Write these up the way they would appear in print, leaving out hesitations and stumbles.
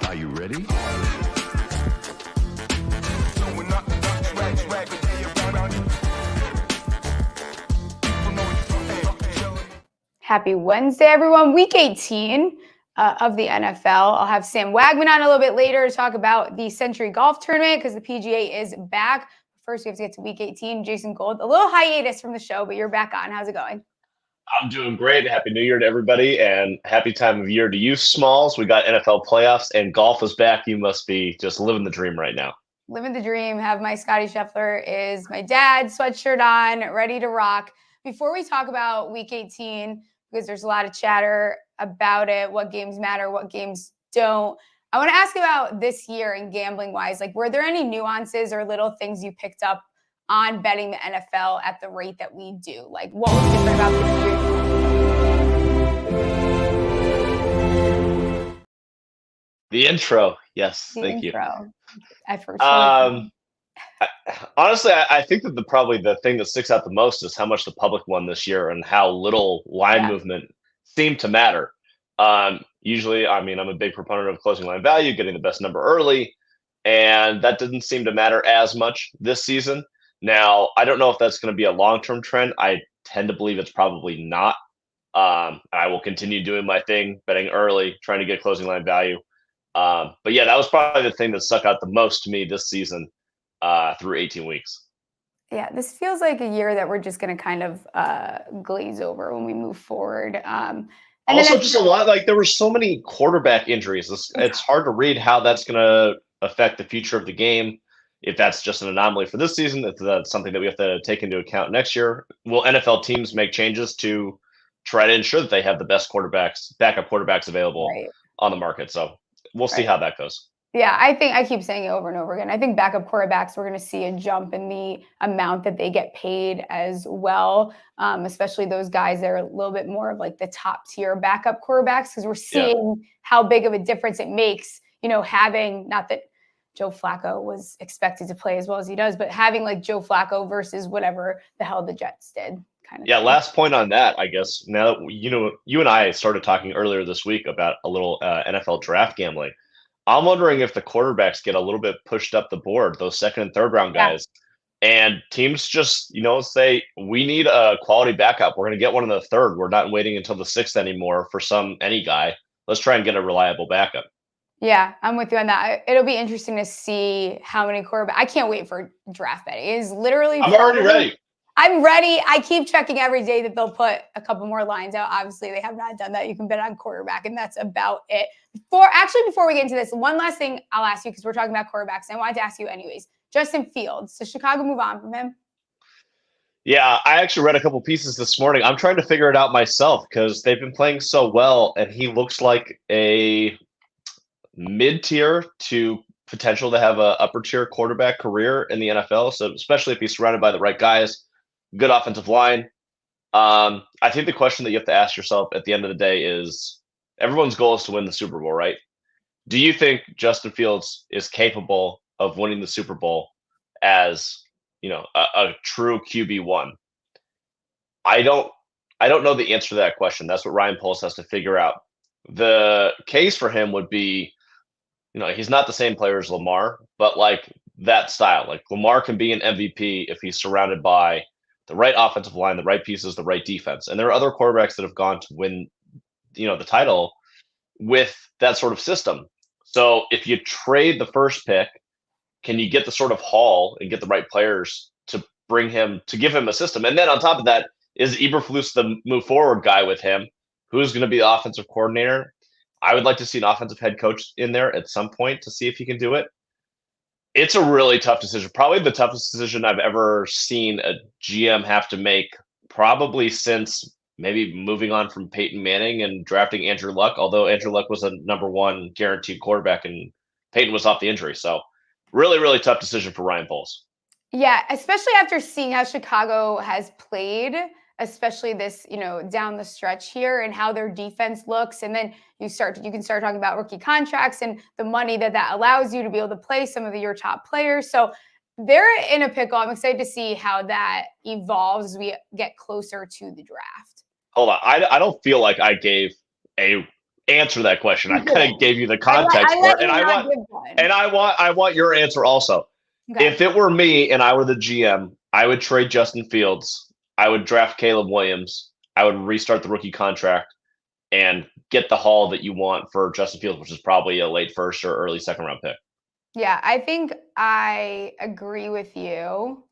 Are you ready? Happy Wednesday, everyone. Week 18 of the NFL. I'll have Sam Wagman on a little bit later to talk about the Sentry Golf Tournament because the PGA is back. First, we have to get to Week 18. Jason Gold, a little hiatus from the show, but you're back on. How's it going? I'm doing great. Happy New Year to everybody, and happy time of year to you, Smalls. We got NFL playoffs, and golf is back. You must be just living the dream right now. Living the dream. Have my Scotty Scheffler is my dad sweatshirt on, ready to rock. Before we talk about Week 18, because there's a lot of chatter about it, what games matter, what games don't, I want to ask about this year and gambling-wise. Like, were there any nuances or little things you picked up on betting the NFL at the rate that we do? Like, what was different about this year? The intro, yes, thank you. Honestly, I think that probably the thing that sticks out the most is how much the public won this year and how little line movement seemed to matter. Usually, I mean, I'm a big proponent of closing line value, getting the best number early, and that didn't seem to matter as much this season. Now, I don't know if that's going to be a long-term trend. I tend to believe it's probably not. I will continue doing my thing, betting early, trying to get closing line value. But yeah, that was probably the thing that stuck out the most to me this season through 18 weeks. Yeah, this feels like a year that we're just going to kind of glaze over when we move forward. And also, just a lot, like there were so many quarterback injuries. It's hard to read how that's going to affect the future of the game. If that's just an anomaly for this season, if that's something that we have to take into account next year. Will NFL teams make changes to try to ensure that they have the best backup quarterbacks available on the market? So we'll see how that goes. Yeah, I keep saying it over and over again. I think backup quarterbacks, we're going to see a jump in the amount that they get paid as well, especially those guys that are a little bit more of like the top tier backup quarterbacks, because we're seeing how big of a difference it makes, having, not that Joe Flacco was expected to play as well as he does, but having like Joe Flacco versus whatever the hell the Jets did. Yeah, last point on that, I guess. Now that you and I started talking earlier this week about a little NFL draft gambling. I'm wondering if the quarterbacks get a little bit pushed up the board, those second and third round guys, and teams just, say, we need a quality backup. We're going to get one in the third. We're not waiting until the sixth anymore for any guy. Let's try and get a reliable backup. Yeah, I'm with you on that. It'll be interesting to see how many quarterbacks. I can't wait for draft betting. It is literally. I'm already ready. I'm ready. I keep checking every day that they'll put a couple more lines out. Obviously, they have not done that. You can bet on quarterback, and that's about it. Before we get into this, one last thing I'll ask you, because we're talking about quarterbacks, and I wanted to ask you anyways. Justin Fields. Does Chicago move on from him? Yeah, I actually read a couple pieces this morning. I'm trying to figure it out myself because they've been playing so well, and he looks like a mid-tier to potential to have a upper-tier quarterback career in the NFL. So especially if he's surrounded by the right guys. Good offensive line. I think the question that you have to ask yourself at the end of the day is everyone's goal is to win the Super Bowl, right? Do you think Justin Fields is capable of winning the Super Bowl as, a true QB1? I don't know the answer to that question. That's what Ryan Poles has to figure out. The case for him would be, he's not the same player as Lamar, but like that style. Like Lamar can be an MVP if he's surrounded by the right offensive line, the right pieces, the right defense. And there are other quarterbacks that have gone to win, the title with that sort of system. So if you trade the first pick, can you get the sort of haul and get the right players to give him a system? And then on top of that, is Eberflus the move forward guy with him? Who's going to be the offensive coordinator? I would like to see an offensive head coach in there at some point to see if he can do it. It's a really tough decision. Probably the toughest decision I've ever seen a GM have to make, probably since maybe moving on from Peyton Manning and drafting Andrew Luck, although Andrew Luck was a #1 guaranteed quarterback and Peyton was off the injury. So really, really tough decision for Ryan Poles. Yeah, especially after seeing how Chicago has played, especially this, down the stretch here and how their defense looks. And then you can start talking about rookie contracts and the money that allows you to be able to play some of your top players. So They're in a pickle. I'm excited to see how that evolves as we get closer to the draft. Hold on. I don't feel like I gave a answer to that question. I kind of gave you the I context for let it, and you I not want give one. I want your answer also. Okay. If it were me and I were the GM, I would trade Justin Fields. I would draft Caleb Williams. I would restart the rookie contract and get the haul that you want for Justin Fields, which is probably a late first or early second round pick. Yeah, I think I agree with you.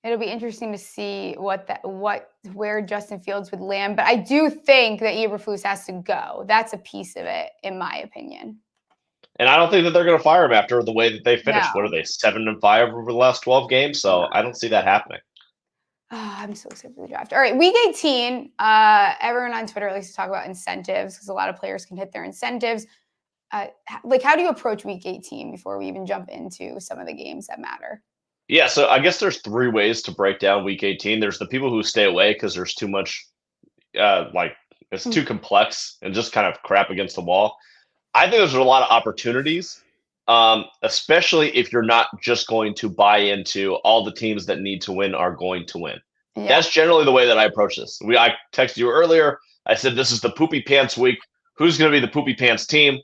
It'll be interesting to see where Justin Fields would land, but I do think that Eberflus has to go. That's a piece of it, in my opinion. And I don't think that they're going to fire him after the way that they finished. No. What are they, 7-5 over the last 12 games? So I don't see that happening. Oh, I'm so excited for the draft. All right, week 18. Everyone on Twitter likes to talk about incentives because a lot of players can hit their incentives. Like, how do you approach week 18 before we even jump into some of the games that matter? Yeah, so I guess there's 3 ways to break down week 18. There's the people who stay away because there's too much, it's too complex and just kind of crap against the wall. I think there's a lot of opportunities, especially if you're not just going to buy into all the teams that need to win are going to win. Yeah. That's generally the way that I approach this. I texted you earlier. I said, this is the poopy pants week. Who's going to be the poopy pants team?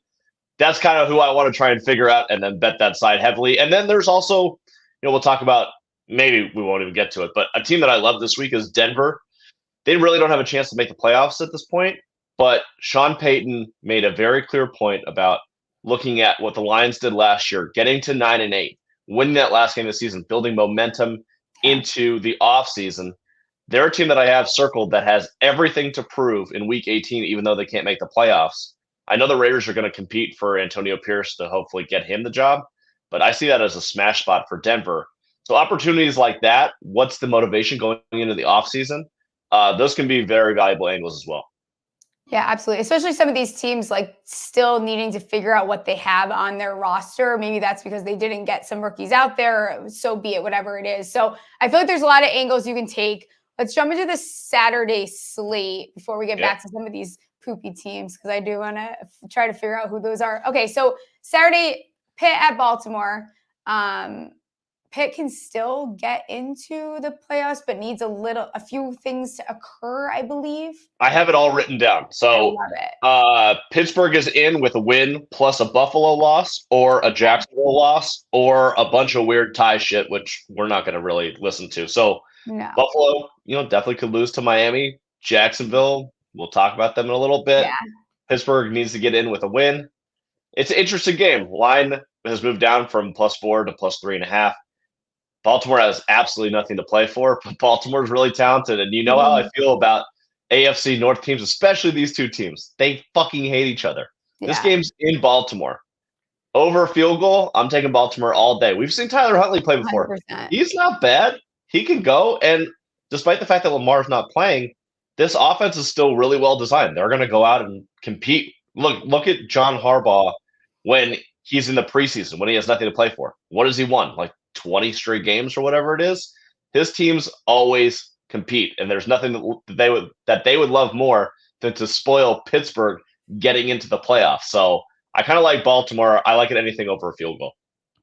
That's kind of who I want to try and figure out and then bet that side heavily. And then there's also, we'll talk about, maybe we won't even get to it, but a team that I love this week is Denver. They really don't have a chance to make the playoffs at this point, but Sean Payton made a very clear point about looking at what the Lions did last year, getting to 9-8, winning that last game of the season, building momentum into the offseason. They're a team that I have circled that has everything to prove in week 18, even though they can't make the playoffs. I know the Raiders are going to compete for Antonio Pierce to hopefully get him the job, but I see that as a smash spot for Denver. So opportunities like that, what's the motivation going into the offseason? Those can be very valuable angles as well. Yeah, absolutely. Especially some of these teams like still needing to figure out what they have on their roster. Maybe that's because they didn't get some rookies out there. So be it, whatever it is. So I feel like there's a lot of angles you can take. Let's jump into the Saturday slate before we get back to some of these poopy teams, because I do want to try to figure out who those are. Okay, so Saturday, Pitt at Baltimore. Pitt can still get into the playoffs, but needs a few things to occur, I believe. I have it all written down. So I love it. Pittsburgh is in with a win plus a Buffalo loss or a Jacksonville loss or a bunch of weird tie shit, which we're not going to really listen to. So Buffalo, definitely could lose to Miami. Jacksonville, we'll talk about them in a little bit. Yeah. Pittsburgh needs to get in with a win. It's an interesting game. Line has moved down from +4 to +3.5. Baltimore has absolutely nothing to play for, but Baltimore is really talented. And you know how I feel about AFC North teams, especially these two teams. They fucking hate each other. Yeah. This game's in Baltimore. Over a field goal, I'm taking Baltimore all day. We've seen Tyler Huntley play before. 100%. He's not bad. He can go. And despite the fact that Lamar's not playing, this offense is still really well designed. They're going to go out and compete. Look at John Harbaugh when he's in the preseason, when he has nothing to play for. What has he won? Like 20 straight games or whatever it is. His teams always compete, and there's nothing that they would love more than to spoil Pittsburgh getting into the playoffs. So I kind of like Baltimore. I like it anything over a field goal.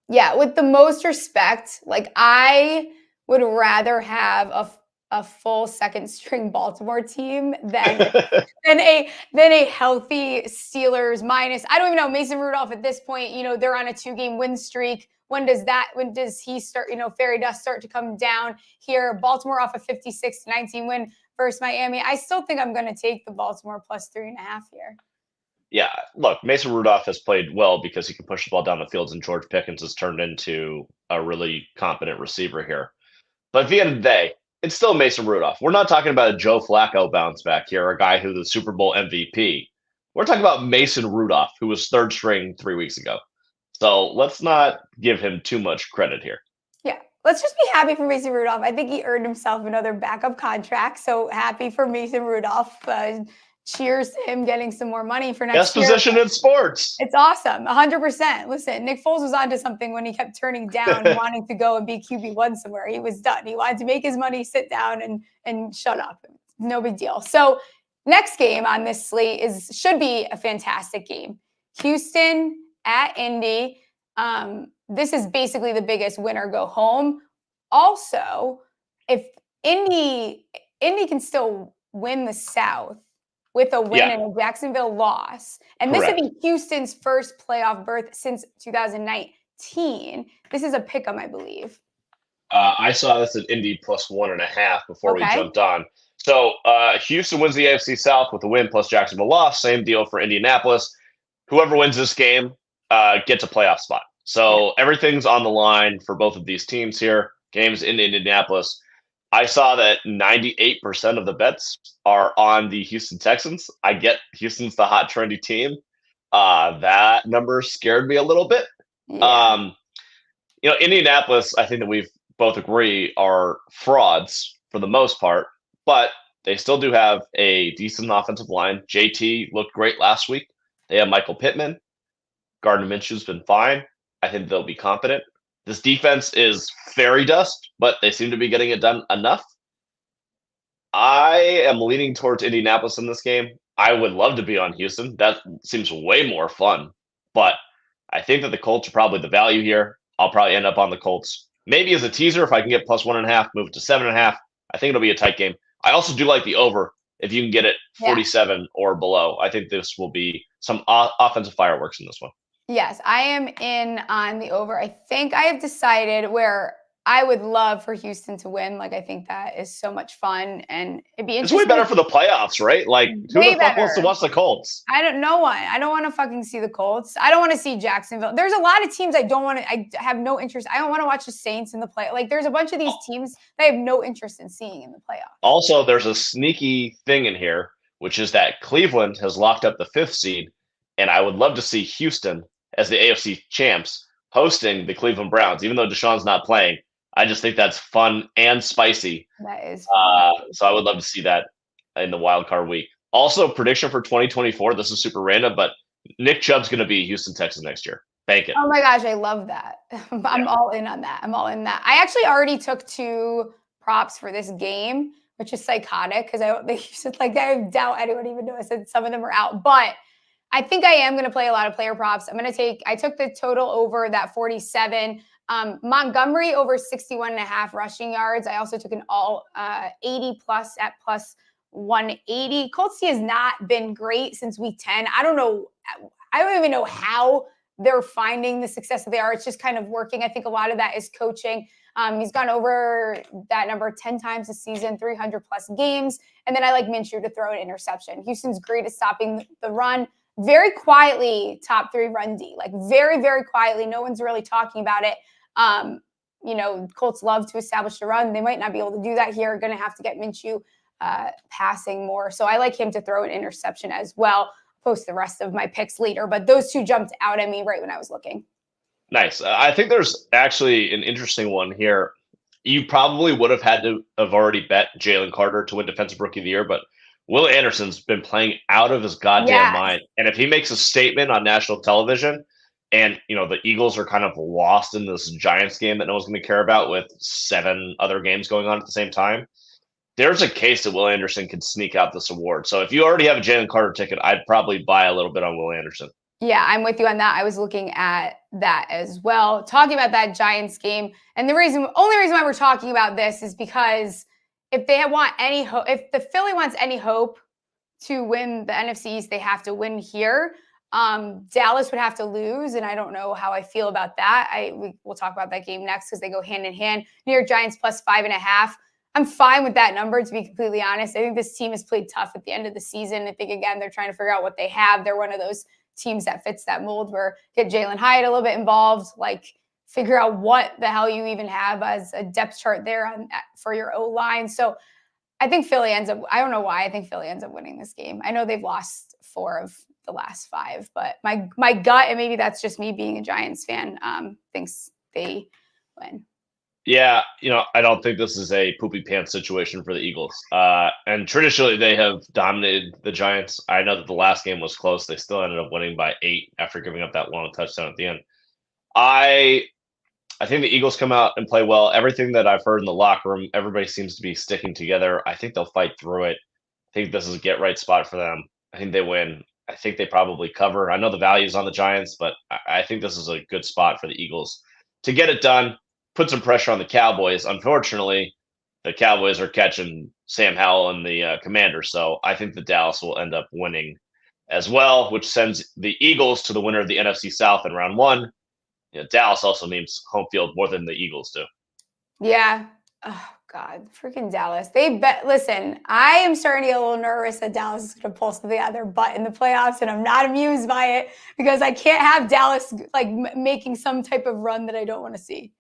Yeah, with the most respect, like I would rather have a full second string Baltimore team than a healthy Steelers minus. I don't even know, Mason Rudolph at this point, they're on a 2-game win streak. When does he start, fairy dust start to come down here? Baltimore off a 56-19 win versus Miami. I still think I'm going to take the Baltimore +3.5 here. Yeah, look, Mason Rudolph has played well because he can push the ball down the field, and George Pickens has turned into a really competent receiver here. But at the end of the day, it's still Mason Rudolph. We're not talking about a Joe Flacco bounce back here, a guy who's the Super Bowl MVP. We're talking about Mason Rudolph, who was third string 3 weeks ago. So let's not give him too much credit here. Yeah, let's just be happy for Mason Rudolph. I think he earned himself another backup contract. So happy for Mason Rudolph. Cheers to him getting some more money for next year. Best position in sports. It's awesome. 100%. Listen, Nick Foles was onto something when he kept turning down wanting to go and be QB1 somewhere. He was done. He wanted to make his money, sit down, and shut up. No big deal. So next game on this slate should be a fantastic game. Houston at Indy. This is basically the biggest winner go home. Also, if Indy can still win the South with a win Yeah. and a Jacksonville loss, and Correct. this would be Houston's first playoff berth since 2019. This is a pick 'em, I believe. I saw this at Indy plus 1.5 before we Okay. jumped on. So Houston wins the AFC South with a win plus Jacksonville loss. Same deal for Indianapolis. Whoever wins this game gets a playoff spot. So everything's on the line for both of these teams here. Games in Indianapolis. I saw that 98% of the bets are on the Houston Texans. I get Houston's the hot, trendy team. That number scared me a little bit. Yeah. Indianapolis, I think that we've both agree are frauds for the most part, but they still do have a decent offensive line. JT looked great last week. They have Michael Pittman. Gardner Minshew's been fine. I think they'll be competent. This defense is fairy dust, but they seem to be getting it done enough. I am leaning towards Indianapolis in this game. I would love to be on Houston. That seems way more fun, but I think that the Colts are probably the value here. I'll probably end up on the Colts. Maybe as a teaser, if I can get plus 1.5, move it to 7.5. I think it'll be a tight game. I also do like the over if you can get it 47 or below. I think this will be some offensive fireworks in this one. Yes, I am in on the over. I think I have decided where I would love for Houston to win. Like, I think that is so much fun, and it'd be interesting. It's way better for the playoffs, right? Like, who the fuck wants to watch the Colts? I don't know one. I don't want to fucking see the Colts. I don't want to see Jacksonville. There's a lot of teams I don't want to. I have no interest. I don't want to watch the Saints in the play. Like, there's a bunch of these teams that I have no interest in seeing in the playoffs. Also, there's a sneaky thing in here, which is that Cleveland has locked up the 5th seed, and I would love to see Houston as the AFC champs hosting the Cleveland Browns, even though Deshaun's not playing. I just think that's fun and spicy. That is so I would love to see that in the wild card week. Also, prediction for 2024. This is super random, but Nick Chubb's going to be Houston Texans next year. Bank it. Oh my gosh, I love that. I'm all in on that. I'm all in that. I actually already took 2 props for this game, which is psychotic because I doubt anyone even knows that some of them are out. But I think I am going to play a lot of player props. I took the total over that 47. Montgomery over 61.5 rushing yards. I also took an all 80 plus at plus 180. Colts has not been great since week 10. I don't even know how they're finding the success that they are. It's just kind of working. I think a lot of that is coaching. He's gone over that number 10 times this season, 300 plus games. And then I like Minshew to throw an interception. Houston's great at stopping the run. Very quietly, top 3 run D, like very, very quietly. No one's really talking about it. Colts love to establish the run. They might not be able to do that here. Going to have to get Minshew passing more. So I like him to throw an interception as well. Post the rest of my picks later, but those 2 jumped out at me right when I was looking. Nice. I think there's actually an interesting one here. You probably would have had to have already bet Jalen Carter to win Defensive Rookie of the Year, but Will Anderson's been playing out of his goddamn mind. And if he makes a statement on national television and, the Eagles are kind of lost in this Giants game that no one's going to care about with 7 other games going on at the same time, there's a case that Will Anderson could sneak out this award. So if you already have a Jalen Carter ticket, I'd probably buy a little bit on Will Anderson. Yeah, I'm with you on that. I was looking at that as well. Talking about that Giants game. And the only reason why we're talking about this is because if the Philly wants any hope to win the NFC East, they have to win here. Dallas would have to lose, and I don't know how I feel about that. We'll talk about that game next because they go hand in hand. New York Giants plus 5.5. I'm fine with that number, to be completely honest. I think this team has played tough at the end of the season. I think, again, they're trying to figure out what they have. They're one of those teams that fits that mold where get Jalen Hyatt a little bit involved, figure out what the hell you even have as a depth chart there for your O-line. So I think Philly ends up, I don't know why, I think Philly ends up winning this game. I know they've lost 4 of the last 5, but my gut, and maybe that's just me being a Giants fan, thinks they win. Yeah, I don't think this is a poopy pants situation for the Eagles. And traditionally, they have dominated the Giants. I know that the last game was close. They still ended up winning by 8 after giving up that long touchdown at the end. I think the Eagles come out and play well. Everything that I've heard in the locker room, everybody seems to be sticking together. I think they'll fight through it. I think this is a get-right spot for them. I think they win. I think they probably cover. I know the value's on the Giants, but I think this is a good spot for the Eagles to get it done, put some pressure on the Cowboys. Unfortunately, the Cowboys are catching Sam Howell and the Commanders, so I think the Dallas will end up winning as well, which sends the Eagles to the winner of the NFC South in round one. Dallas also means home field more than the Eagles do. Yeah. Oh God, freaking Dallas. Listen, I am starting to get a little nervous that Dallas is going to pull something out of their butt in the playoffs, and I'm not amused by it because I can't have Dallas like making some type of run that I don't want to see.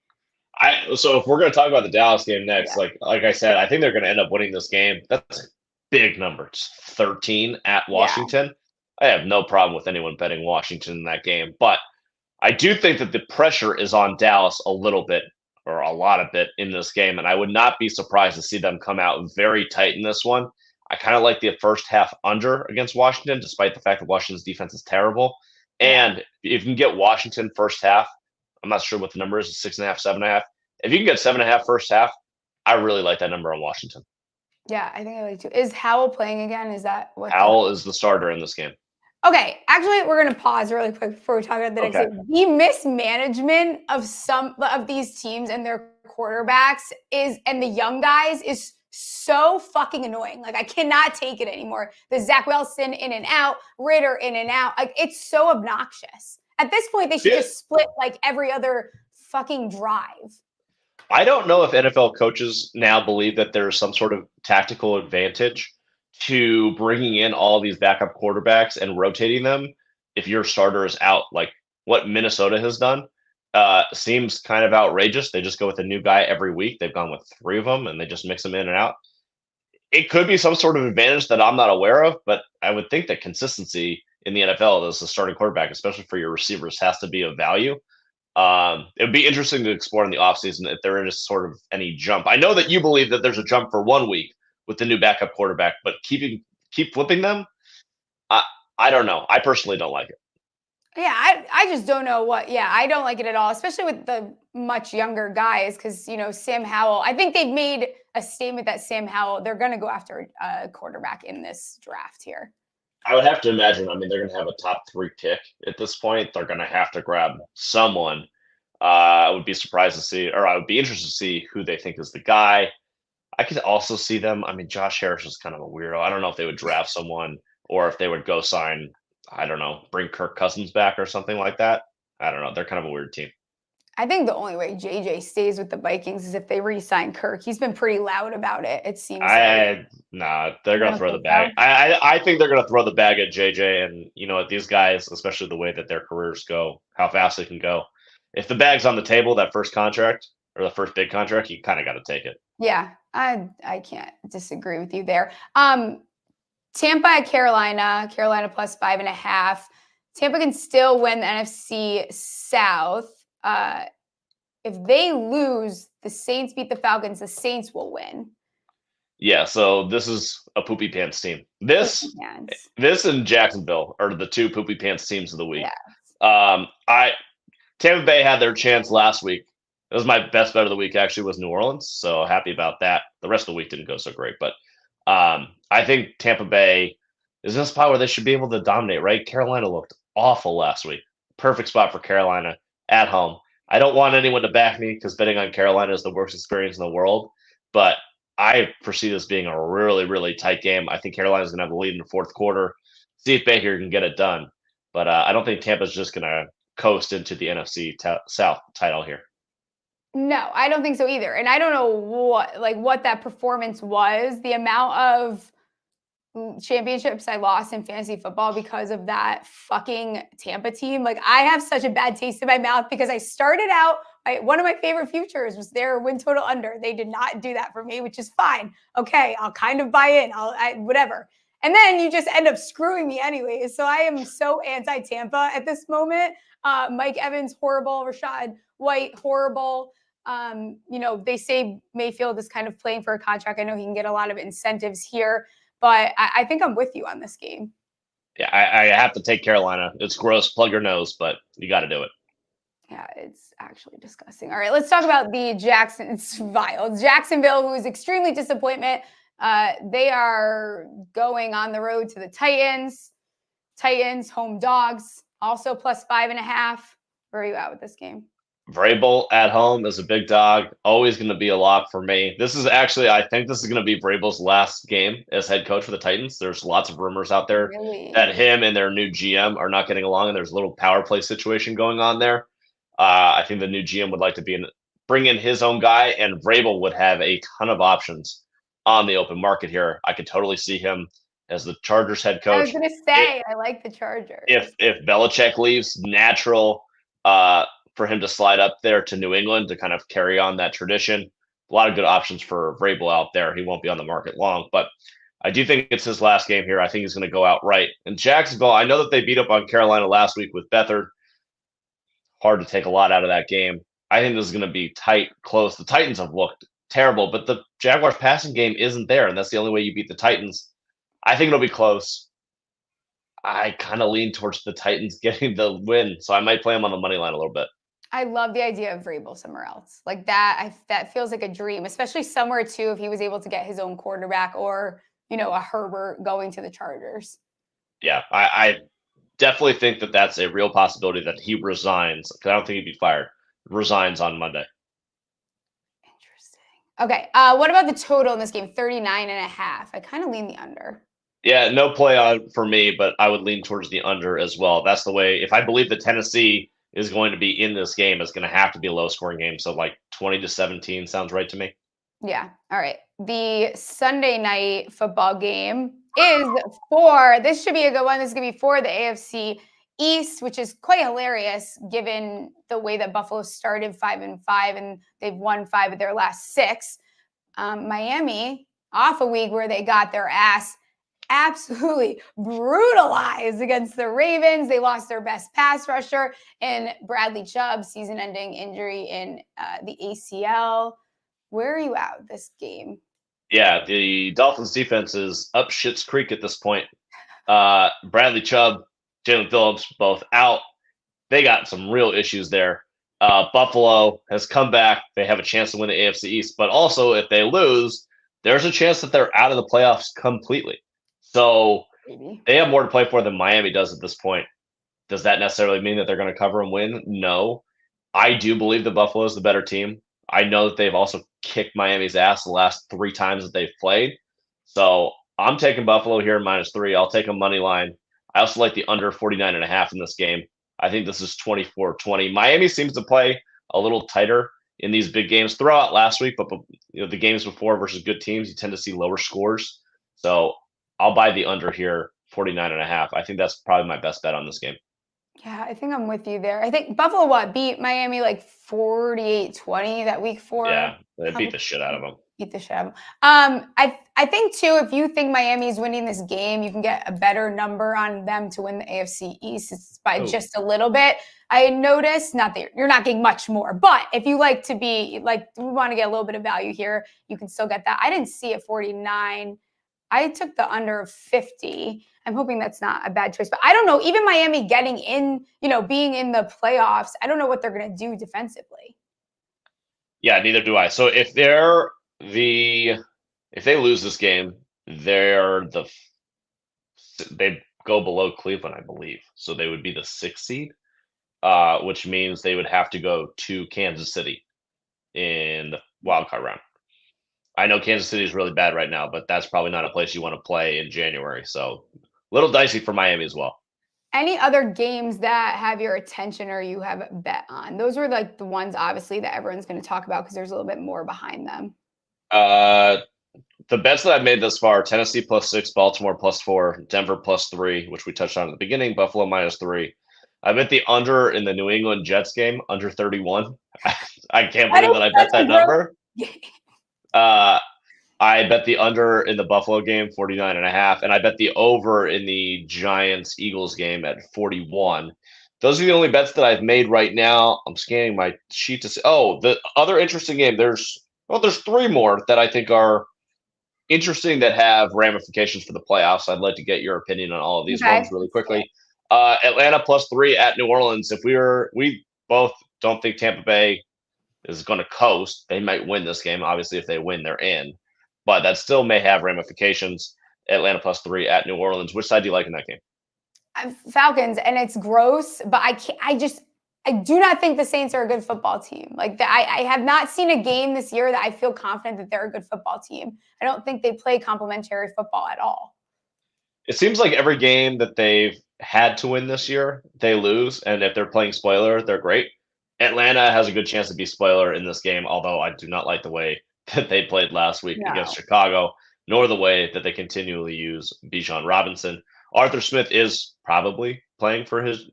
So if we're going to talk about the Dallas game next, like I said, I think they're going to end up winning this game. That's a big number. It's 13 at Washington. I have no problem with anyone betting Washington in that game, but I do think that the pressure is on Dallas a little bit, or a lot of it, in this game, and I would not be surprised to see them come out very tight in this one. I kind of like the first half under against Washington, despite the fact that Washington's defense is terrible. And if you can get Washington first half, I'm not sure what the number is, 6.5, 7.5. If you can get 7.5 first half, I really like that number on Washington. Yeah, I think I like too. Is Howell playing again? Is that what? Howell is the starter in this game. Okay, actually, we're going to pause really quick before we talk about the next game. The mismanagement of some of these teams and their quarterbacks and the young guys is so fucking annoying. Like, I cannot take it anymore. The Zach Wilson in and out, Ritter in and out. Like, it's so obnoxious. At this point, they should just split like every other fucking drive. I don't know if NFL coaches now believe that there's some sort of tactical advantage to bringing in all these backup quarterbacks and rotating them if your starter is out, like what Minnesota has done. Seems kind of outrageous. They just go with a new guy every week. They've gone with 3 of them, and they just mix them in and out. It could be some sort of advantage that I'm not aware of, but I would think that consistency in the NFL as a starting quarterback, especially for your receivers, has to be of value. It would be interesting to explore in the offseason if there is sort of any jump. I know that you believe that there's a jump for 1 week with the new backup quarterback, but keep flipping them. I don't know. I personally don't like it. Yeah, I just don't know what. Yeah, I don't like it at all, especially with the much younger guys, because Sam Howell. I think they've made a statement that Sam Howell, they're going to go after a quarterback in this draft here. I would have to imagine. I mean, they're going to have a top 3 pick at this point. They're going to have to grab someone. I would be surprised to see, or I would be interested to see who they think is the guy. I could also see them. I mean, Josh Harris is kind of a weirdo. I don't know if they would draft someone or if they would go sign, I don't know, bring Kirk Cousins back or something like that. I don't know. They're kind of a weird team. I think the only way JJ stays with the Vikings is if they re-sign Kirk. He's been pretty loud about it, it seems. Nah, they're going to throw the bag. I think they're going to throw the bag at JJ. And you know what? These guys, especially the way that their careers go, how fast they can go. If the bag's on the table, that first contract or the first big contract, you kind of got to take it. Yeah, I can't disagree with you there. Tampa at Carolina plus 5.5. Tampa can still win the NFC South. If they lose, the Saints beat the Falcons, the Saints will win. Yeah, so this is a poopy pants team. This and Jacksonville are the 2 poopy pants teams of the week. Yes. Tampa Bay had their chance last week. It was my best bet of the week, actually, was New Orleans. So happy about that. The rest of the week didn't go so great. But I think Tampa Bay is in a spot where they should be able to dominate, right? Carolina looked awful last week. Perfect spot for Carolina at home. I don't want anyone to back me because betting on Carolina is the worst experience in the world. But I foresee this being a really, really tight game. I think Carolina's going to have the lead in the 4th quarter. See if Baker can get it done. But I don't think Tampa's just going to coast into the NFC South title here. No, I don't think so either. And I don't know what that performance was. The amount of championships I lost in fantasy football because of that fucking Tampa team. Like, I have such a bad taste in my mouth because I started out, one of my favorite futures was their win total under. They did not do that for me, which is fine. Okay, I'll kind of buy in. Whatever. And then you just end up screwing me anyways. So I am so anti-Tampa at this moment. Mike Evans, horrible. Rashad White, horrible. They say Mayfield is kind of playing for a contract. I know he can get a lot of incentives here, but I think I'm with you on this game. Yeah, I have to take Carolina. It's gross. Plug your nose, but you got to do it. Yeah, it's actually disgusting. All right, let's talk about the Jacksonville, who is extremely disappointment. They are going on the road to the Titans. Titans, home dogs, also plus 5.5. Where are you at with this game? Vrabel at home is a big dog. Always going to be a lock for me. This is actually, I think this is going to be Vrabel's last game as head coach for the Titans. There's lots of rumors out there Really? that him and their new GM are not getting along, and there's a little power play situation going on there. I think the new GM would like to bring in his own guy, and Vrabel would have a ton of options on the open market here. I could totally see him as the Chargers head coach. I was going to say, I like the Chargers. If Belichick leaves, natural for him to slide up there to New England to kind of carry on that tradition. A lot of good options for Vrabel out there. He won't be on the market long, but I do think it's his last game here. I think he's going to go out right. And Jacksonville, I know that they beat up on Carolina last week with Beathard. Hard to take a lot out of that game. I think this is going to be tight, close. The Titans have looked terrible, but the Jaguars passing game isn't there, and that's the only way you beat the Titans. I think it'll be close. I kind of lean towards the Titans getting the win, so I might play them on the money line a little bit. I love the idea of Vrabel somewhere else. Like that, that feels like a dream, especially somewhere too if he was able to get his own quarterback or, a Herbert going to the Chargers. Yeah, I definitely think that that's a real possibility that he resigns. I don't think he'd be fired. Resigns on Monday. Interesting. Okay, what about the total in this game? 39.5. I kind of lean the under. Yeah, no play on for me, but I would lean towards the under as well. That's the way. If I believe that Tennessee is going to be in this game, it's going to have to be a low-scoring game. So like 20-17 sounds right to me. Yeah. All right. The Sunday night football game is this should be a good one. This is going to be for the AFC East, which is quite hilarious given the way that Buffalo started 5-5 and they've won 5 of their last 6. Miami off a week where they got their ass absolutely brutalized against the Ravens. They lost their best pass rusher in Bradley Chubb, season-ending injury in the ACL. Where are you at with this game? Yeah, the Dolphins defense is up Schitt's Creek at this point. Bradley Chubb, Jalen Phillips, both out. They got some real issues there. Buffalo has come back. They have a chance to win the AFC East, but also if they lose, there's a chance that they're out of the playoffs completely. So they have more to play for than Miami does at this point. Does that necessarily mean that they're going to cover and win? No. I do believe that Buffalo is the better team. I know that they've also kicked Miami's ass the last 3 times that they've played. So I'm taking Buffalo here -3. I'll take a money line. I also like the under 49.5 in this game. I think this is 24-20. Miami seems to play a little tighter in these big games throughout last week, but the games before versus good teams, you tend to see lower scores. So I'll buy the under here, 49.5. I think that's probably my best bet on this game. Yeah, I think I'm with you there. I think Buffalo beat Miami like 48-20 that week 4. Yeah, they beat the shit out of them. Beat the shit out of them. I think too, if you think Miami's winning this game, you can get a better number on them to win the AFC East. It's by just a little bit. I noticed, not that you're not getting much more, but if you like to be like, we want to get a little bit of value here, you can still get that. I didn't see it 49. I took the under of 50. I'm hoping that's not a bad choice, but I don't know. Even Miami getting in, being in the playoffs, I don't know what they're going to do defensively. Yeah, neither do I. So if they lose this game, they go below Cleveland, I believe. So they would be the 6th seed, which means they would have to go to Kansas City in the wild card round. I know Kansas City is really bad right now, but that's probably not a place you want to play in January. So a little dicey for Miami as well. Any other games that have your attention or you have bet on? Those were like the ones, obviously, that everyone's going to talk about because there's a little bit more behind them. The bets that I've made thus far: Tennessee +6, Baltimore +4, Denver +3, which we touched on at the beginning, Buffalo -3. I bet the under in the New England Jets game, under 31. I can't believe that I bet that number. I bet the under in the Buffalo game, 49.5, and I bet the over in the Giants-Eagles game at 41. Those are the only bets that I've made right now. I'm scanning my sheet to see. Oh, the other interesting game, there's 3 more that I think are interesting that have ramifications for the playoffs. I'd like to get your opinion on all of these ones really quickly. Atlanta +3 at New Orleans. If we both don't think Tampa Bay is going to coast, they might win this game. Obviously, if they win, they're in. But that still may have ramifications. Atlanta +3 at New Orleans. Which side do you like in that game? Falcons, and it's gross, but I do not think the Saints are a good football team. Like I have not seen a game this year that I feel confident that they're a good football team. I don't think they play complementary football at all. It seems like every game that they've had to win this year, they lose. And if they're playing spoiler, they're great. Atlanta has a good chance to be spoiler in this game, although I do not like the way that they played last week against Chicago, nor the way that they continually use Bijan Robinson. Arthur Smith is probably playing for his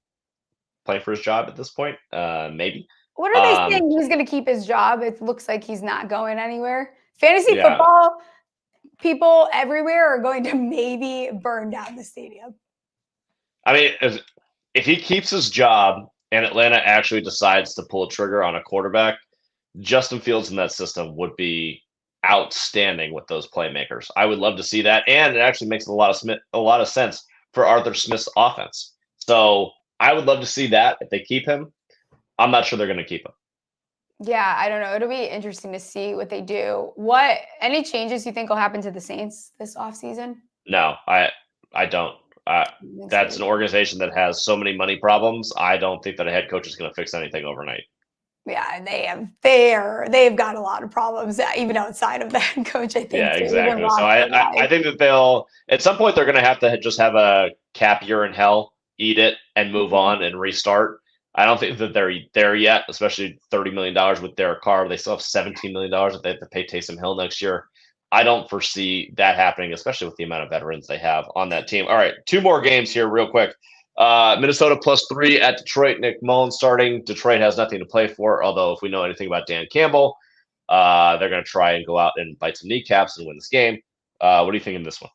job at this point. Maybe. What are they saying? He's going to keep his job. It looks like he's not going anywhere. Fantasy football people everywhere are going to maybe burn down the stadium. I mean, if he keeps his job and Atlanta actually decides to pull a trigger on a quarterback, Justin Fields in that system would be outstanding with those playmakers. I would love to see that, and it actually makes a lot of sense for Arthur Smith's offense. So I would love to see that if they keep him. I'm not sure they're going to keep him. Yeah, I don't know. It'll be interesting to see what they do. Any changes you think will happen to the Saints this offseason? No, I don't. That's an organization that has so many money problems. I don't think that a head coach is going to fix anything overnight. Yeah, they've got a lot of problems even outside of the head coach, I think. Yeah, exactly. So I think that at some point they're going to just have a cap year in hell, eat it, and move on and restart. I don't think that they're there yet, especially $30 million with Derek Carr. They still have $17 million that they have to pay Taysom Hill next year. I don't foresee that happening, especially with the amount of veterans they have on that team. All right, 2 more games here real quick. Minnesota +3 at Detroit. Nick Mullins starting. Detroit has nothing to play for, although if we know anything about Dan Campbell, they're going to try and go out and bite some kneecaps and win this game. What do you think in this one?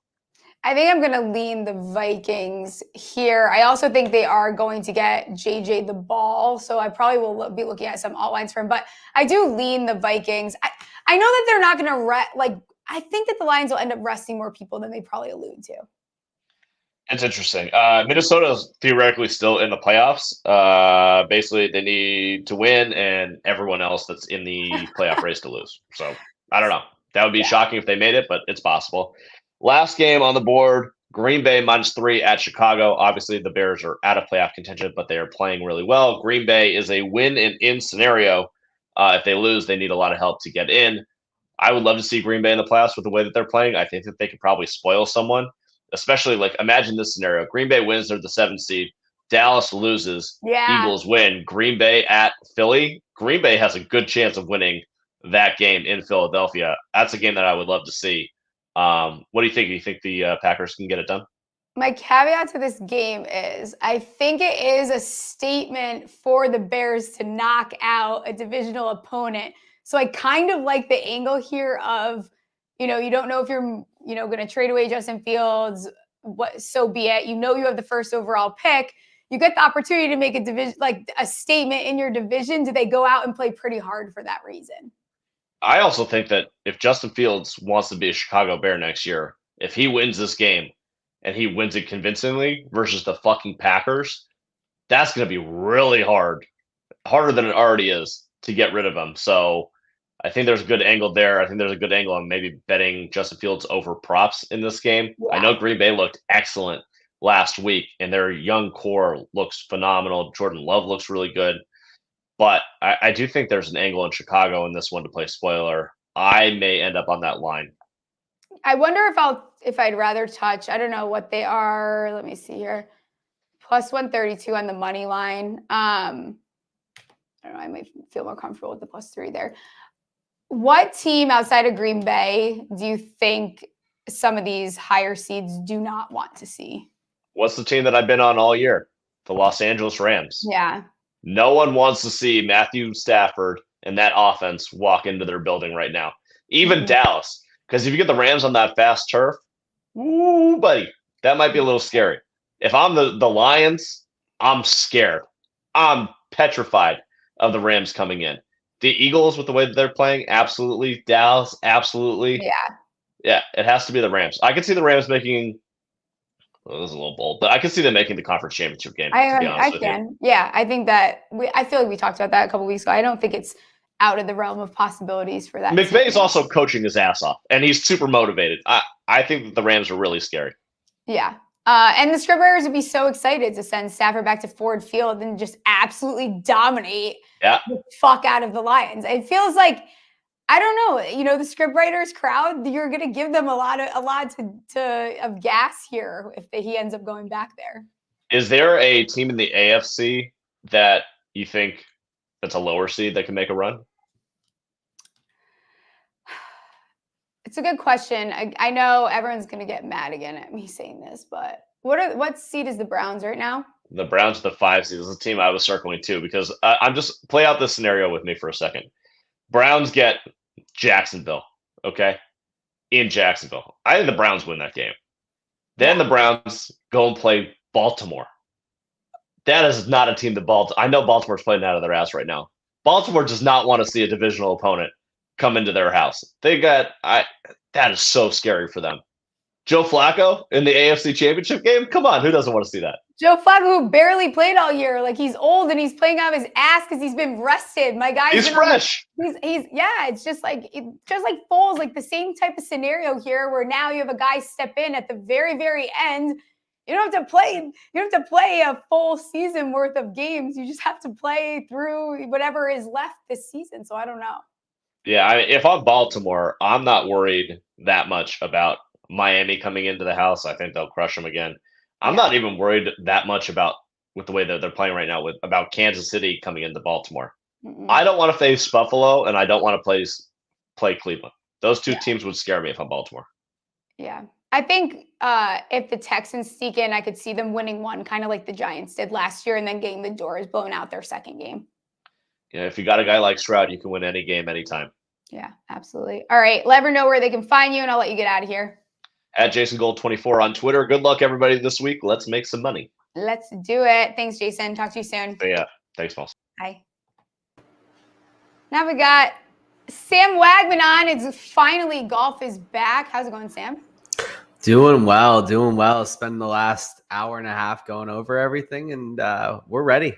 I think I'm going to lean the Vikings here. I also think they are going to get JJ the ball, so I probably will be looking at some alt lines for him. But I do lean the Vikings. I know that they're not going to I think that the Lions will end up resting more people than they probably allude to. It's interesting. Minnesota is theoretically still in the playoffs. Basically, they need to win, and everyone else that's in the playoff race to lose. So I don't know. That would be shocking if they made it, but it's possible. Last game on the board, Green Bay -3 at Chicago. Obviously, the Bears are out of playoff contention, but they are playing really well. Green Bay is a win and in scenario. If they lose, they need a lot of help to get in. I would love to see Green Bay in the playoffs with the way that they're playing. I think that they could probably spoil someone, especially imagine this scenario. Green Bay wins, they're the 7th seed. Dallas loses, Eagles win. Green Bay at Philly. Green Bay has a good chance of winning that game in Philadelphia. That's a game that I would love to see. What do you think? Do you think the Packers can get it done? My caveat to this game is I think it is a statement for the Bears to knock out a divisional opponent. So I kind of like the angle here of, you don't know if you're, going to trade away Justin Fields. So be it. You have the first overall pick. You get the opportunity to make a division, a statement in your division. Do they go out and play pretty hard for that reason? I also think that if Justin Fields wants to be a Chicago Bear next year, if he wins this game and he wins it convincingly versus the fucking Packers, that's going to be really hard, harder than it already is to get rid of him. So I think there's a good angle there. I think there's a good angle on maybe betting Justin Fields over props in this game. Yeah. I know Green Bay looked excellent last week, and their young core looks phenomenal. Jordan Love looks really good. But I do think there's an angle in Chicago in this one to play spoiler. I may end up on that line. I wonder if I'd rather touch. I don't know what they are. Let me see here. +132 on the money line. I don't know. I might feel more comfortable with the +3 there. What team outside of Green Bay do you think some of these higher seeds do not want to see? What's the team that I've been on all year? The Los Angeles Rams. Yeah. No one wants to see Matthew Stafford and that offense walk into their building right now. Even Dallas. Because if you get the Rams on that fast turf, ooh, buddy, that might be a little scary. If I'm the Lions, I'm scared. I'm petrified of the Rams coming in. The Eagles, with the way that they're playing, absolutely. Dallas, absolutely. Yeah. Yeah, it has to be the Rams. I could see the Rams making – well, this is a little bold, but I can see them making the conference championship game. I can. Yeah, I think that I feel like we talked about that a couple weeks ago. I don't think it's out of the realm of possibilities for that. McVay's also coaching his ass off, and he's super motivated. I think that the Rams are really scary. Yeah, And the scriptwriters would be so excited to send Stafford back to Ford Field and just absolutely dominate the fuck out of the Lions. It feels like, I don't know, the scriptwriters crowd, you're going to give them a lot of gas here if he ends up going back there. Is there a team in the AFC that you think that's a lower seed that can make a run? It's a good question. I know everyone's going to get mad again at me saying this, but what seed is the Browns right now? The Browns are the 5 seed. This is a team I was circling too, because I'm just play out this scenario with me for a second. Browns get Jacksonville, okay? In Jacksonville. I think the Browns win that game. Then the Browns go and play Baltimore. That is not a team that I know Baltimore's playing out of their ass right now. Baltimore does not want to see a divisional opponent come into their house. That is so scary for them. Joe Flacco in the AFC Championship game? Come on, who doesn't want to see that? Joe Flacco, who barely played all year, like he's old and he's playing out of his ass because he's been rested. My guy's he's fresh. It's just like Foles, like the same type of scenario here where now you have a guy step in at the very, very end. You don't have to play a full season worth of games. You just have to play through whatever is left this season. So I don't know. Yeah, if I'm Baltimore, I'm not worried that much about Miami coming into the house. I think they'll crush them again. I'm not even worried that much with the way that they're playing right now about Kansas City coming into Baltimore. I don't want to face Buffalo, and I don't want to play Cleveland. Those two teams would scare me if I'm Baltimore. Yeah. I think if the Texans sneak in, I could see them winning one, kind of like the Giants did last year, and then getting the doors blown out their second game. Yeah, if you got a guy like Stroud, you can win any game, anytime. Yeah, absolutely. All right, let everyone know where they can find you, and I'll let you get out of here. At Jason Gold 24 on Twitter. Good luck, everybody, this week. Let's make some money. Let's do it. Thanks, Jason. Talk to you soon. Yeah, thanks, Smalls. Bye. Now we got Sam Wagman on. It's finally golf is back. How's it going, Sam? Doing well. Spending the last hour and a half going over everything, and we're ready.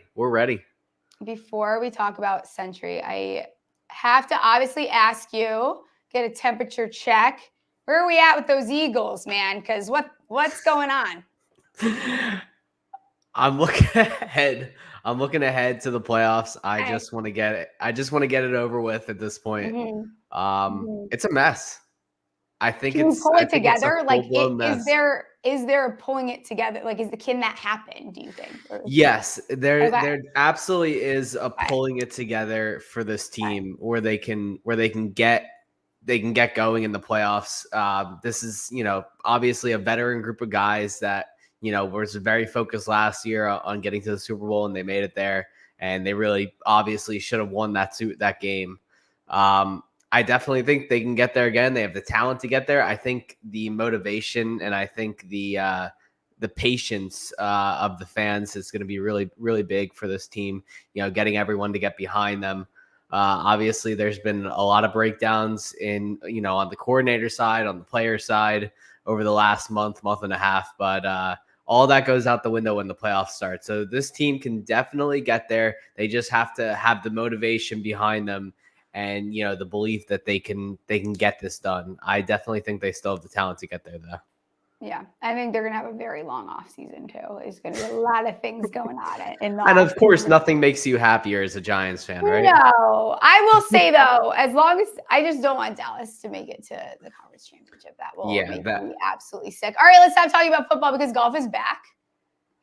Before we talk about Sentry, I have to obviously ask you, get a temperature check. Where are we at with those Eagles, man? Because what's going on? I'm looking ahead to the playoffs. I just want to get it over with at this point. It's a mess. I think Can it's pull it together. Like, is there a pulling it together? Like, can that happen? Do you think? Yes, there absolutely is a pulling it together for this team where they can get going in the playoffs. This is, obviously a veteran group of guys that, was very focused last year on getting to the Super Bowl, and they made it there, and they really obviously should have won that game. I definitely think they can get there again. They have the talent to get there. I think the motivation and I think the patience of the fans is going to be really, really big for this team, getting everyone to get behind them. Obviously, there's been a lot of breakdowns on the coordinator side, on the player side over the last month and a half. But all that goes out the window when the playoffs start. So this team can definitely get there. They just have to have the motivation behind them and, the belief that they can get this done. I definitely think they still have the talent to get there, though. Yeah, I think they're going to have a very long off season too. There's going to be a lot of things going on. And of course, nothing makes you happier as a Giants fan, right? No, I will say though, as long as I just don't want Dallas to make it to the conference championship, that will make me absolutely sick. All right, let's stop talking about football because golf is back.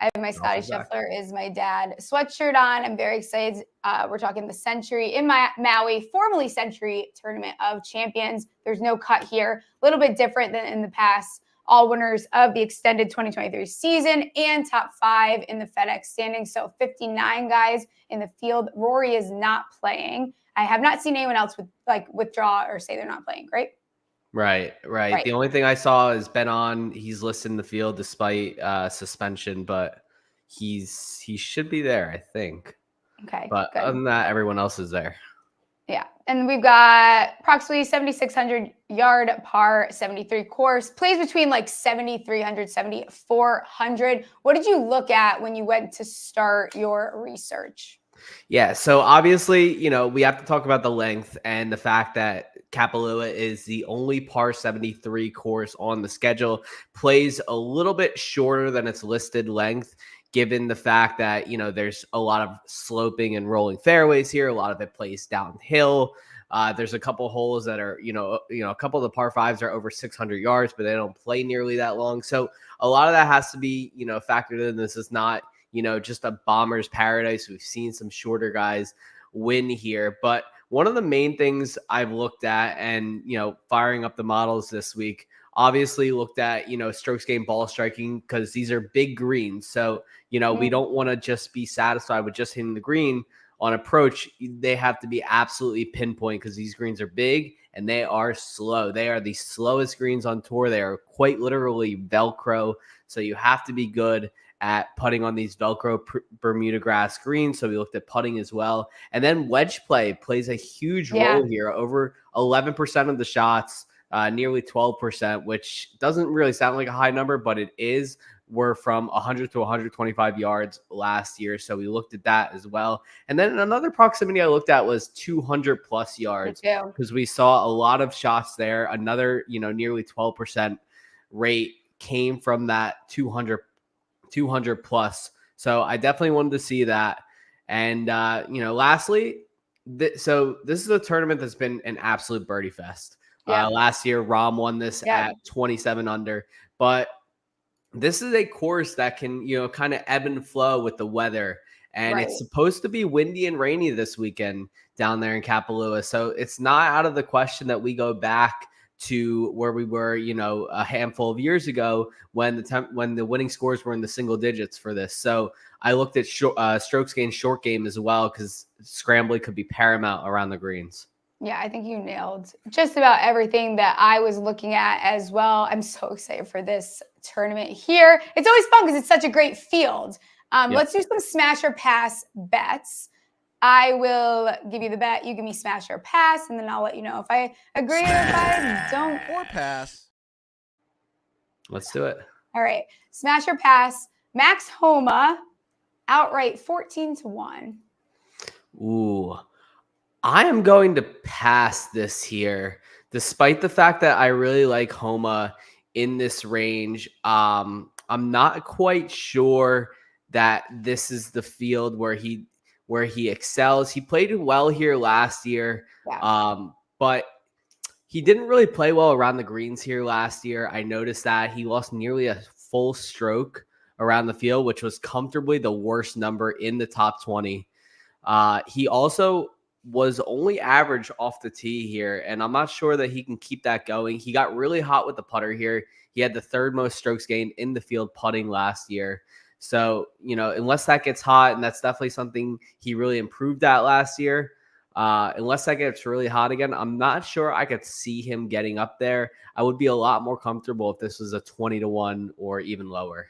I have my Scotty Scheffler is my dad sweatshirt on. I'm very excited. We're talking the Sentry in Maui, formerly Sentry Tournament of Champions. There's no cut here. A little bit different than in the past. All winners of the extended 2023 season and top 5 in the FedEx standings. So 59 guys in the field. Rory is not playing. I have not seen anyone else withdraw or say they're not playing. Right. The only thing I saw is Ben on. He's listed in the field despite suspension, but he should be there, I think. Okay. But good. Other than that, everyone else is there. Yeah. And we've got approximately 7,600 yard par 73 course. Plays between 7,300, 7,400. What did you look at when you went to start your research? Yeah. So obviously, we have to talk about the length and the fact that Kapalua is the only par 73 course on the schedule, plays a little bit shorter than its listed length, given the fact that, there's a lot of sloping and rolling fairways here. A lot of it plays downhill. There's a couple holes that are, a couple of the par fives are over 600 yards, but they don't play nearly that long. So a lot of that has to be, factored in. This is not, just a bomber's paradise. We've seen some shorter guys win here, but one of the main things I've looked at and, firing up the models this week, obviously looked at, strokes gained ball striking, because these are big greens. So, we don't want to just be satisfied with just hitting the green on approach. They have to be absolutely pinpoint, because these greens are big and they are slow. They are the slowest greens on tour. They are quite literally Velcro. So you have to be good at putting on these Velcro Bermuda grass greens. So we looked at putting as well. And then wedge play plays a huge role here. Over 11% of the shots, nearly 12%, which doesn't really sound like a high number, but it is, were from 100 to 125 yards last year. So we looked at that as well. And then another proximity I looked at was 200 plus yards, because we saw a lot of shots there. Another, nearly 12% rate came from that 200 plus. So I definitely wanted to see that. And, lastly, so this is a tournament that's been an absolute birdie fest. Last year, Rahm won this at 27 under, but this is a course that can, kind of ebb and flow with the weather. And it's supposed to be windy and rainy this weekend down there in Kapalua. So it's not out of the question that we go back to where we were, a handful of years ago when the winning scores were in the single digits for this. So I looked at strokes gained short game as well, because scrambling could be paramount around the greens. Yeah, I think you nailed just about everything that I was looking at as well. I'm so excited for this tournament here. It's always fun because it's such a great field. Let's do some smash or pass bets. I will give you the bet. You give me smash or pass, and then I'll let you know if I agree or if I don't. Or pass. Let's do it. All right. Smash or pass. Max Homa, outright 14-1. Ooh. I am going to pass this here, despite the fact that I really like Homa in this range. I'm not quite sure that this is the field where he excels. He played well here last year, but he didn't really play well around the greens here last year. I noticed that he lost nearly a full stroke around the field, which was comfortably the worst number in the top 20. He also was only average off the tee here, and I'm not sure that he can keep that going. He got really hot with the putter here. He had the third most strokes gained in the field putting last year. So, unless that gets hot, and that's definitely something he really improved at last year, unless that gets really hot again, I'm not sure I could see him getting up there. I would be a lot more comfortable if this was a 20-1 or even lower.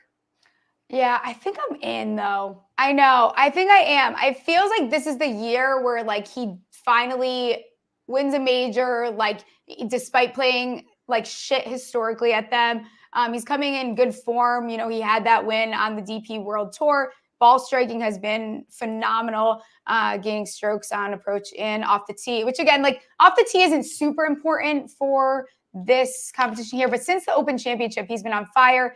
Yeah, I think I'm in, though. I know. I think I am. It feels like this is the year where, he finally wins a major, despite playing, shit historically at them. He's coming in good form. He had that win on the DP World Tour. Ball striking has been phenomenal, gaining strokes on approach and off the tee, which, again, off the tee isn't super important for this competition here. But since the Open Championship, he's been on fire.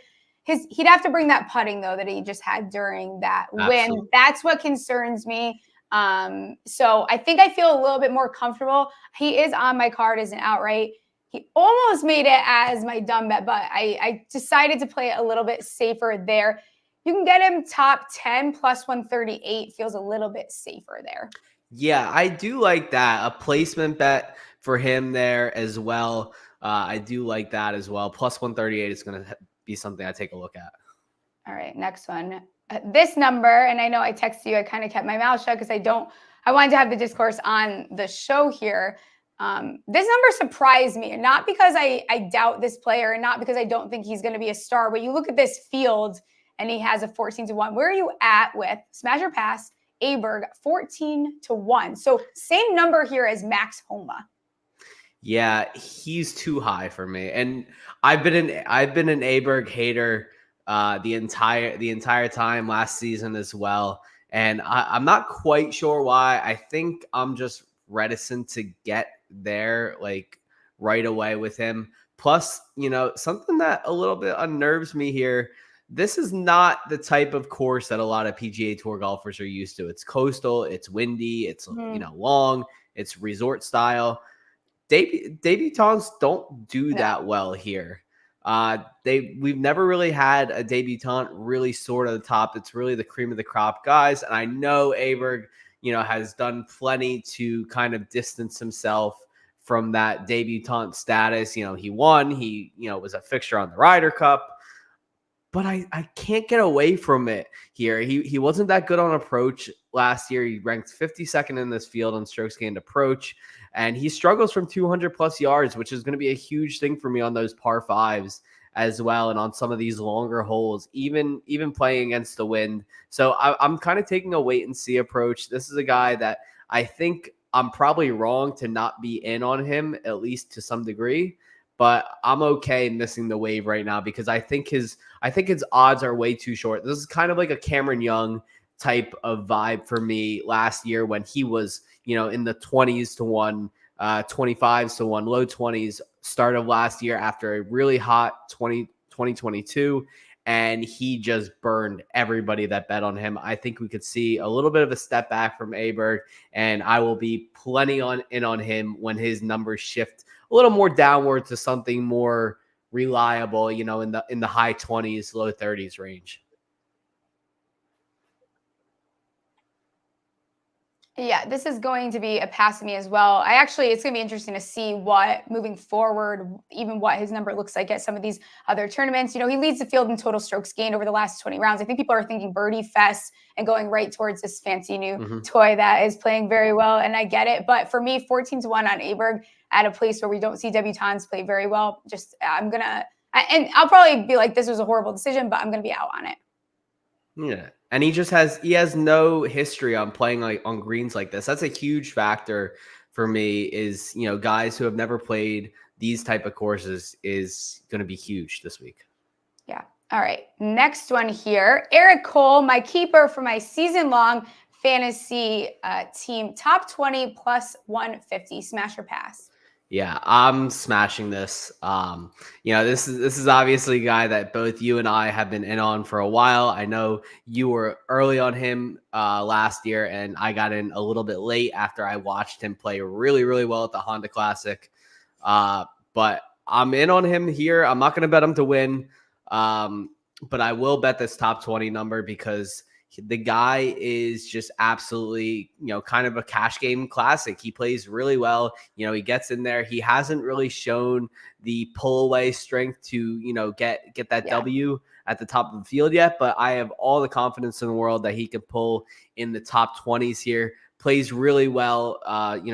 He'd have to bring that putting, though, that he just had during that win. That's what concerns me. So I think I feel a little bit more comfortable. He is on my card as an outright. He almost made it as my dumb bet, but I decided to play it a little bit safer there. You can get him top 10 plus 138. Feels a little bit safer there. Yeah, I do like that. A placement bet for him there as well. I do like that as well. Plus 138 is going to be something I take a look at. All right, next one. This number, and I know I texted you, I kind of kept my mouth shut because I wanted to have the discourse on the show here. This number surprised me, and not because I doubt this player and not because I don't think he's going to be a star, but you look at this field and he has a 14-1. Where are you at with smash or pass? Aberg 14-1. So same number here as Max Homa. Yeah, he's too high for me, and I've been an Aberg hater the entire time last season as well, and I'm not quite sure why. I think I'm just reticent to get there, like right away with him. Plus, something that a little bit unnerves me here. This is not the type of course that a lot of PGA Tour golfers are used to. It's coastal, it's windy, it's long, it's resort style. Debutants don't do that well here. We've never really had a debutant really soar to the top. It's really the cream of the crop guys. And I know Aberg, has done plenty to kind of distance himself from that debutante status. He won, he was a fixture on the Ryder Cup. But I can't get away from it here. He wasn't that good on approach last year. He ranked 52nd in this field on strokes gained approach, and he struggles from 200 plus yards, which is going to be a huge thing for me on those par fives as well, and on some of these longer holes, even playing against the wind. So I'm kind of taking a wait and see approach. This is a guy that I think I'm probably wrong to not be in on him, at least to some degree. But I'm okay missing the wave right now because I think his odds are way too short. This is kind of like a Cameron Young type of vibe for me last year when he was, in the 20s to 1, 25s to 1, low 20s start of last year after a really hot 2022. And he just burned everybody that bet on him. I think we could see a little bit of a step back from Aberg, and I will be plenty in on him when his numbers shift a little more downward to something more reliable, in the high 20s, low 30s range. Yeah, this is going to be a pass to me as well. It's going to be interesting to see what moving forward, even what his number looks like at some of these other tournaments. He leads the field in total strokes gained over the last 20 rounds. I think people are thinking birdie fest and going right towards this fancy new toy that is playing very well. And I get it. But for me, 14-1 on Aberg at a place where we don't see debutantes play very well, and I'll probably be like, this was a horrible decision, but I'm going to be out on it. Yeah. And he has no history on playing like on greens like this. That's a huge factor for me is, guys who have never played these type of courses is going to be huge this week. Yeah. All right. Next one here. Eric Cole, my keeper for my season-long fantasy team, top 20 plus 150. Smash or pass? Yeah, I'm smashing this. This is obviously a guy that both you and I have been in on for a while. I know you were early on him last year, and I got in a little bit late after I watched him play really, really well at the Honda Classic. But I'm in on him here. I'm not going to bet him to win, but I will bet this top 20 number because the guy is just absolutely, kind of a cash game classic. He plays really well. He gets in there. He hasn't really shown the pull away strength to, get that W at the top of the field yet, but I have all the confidence in the world that he can pull in the top 20s here. Plays really well,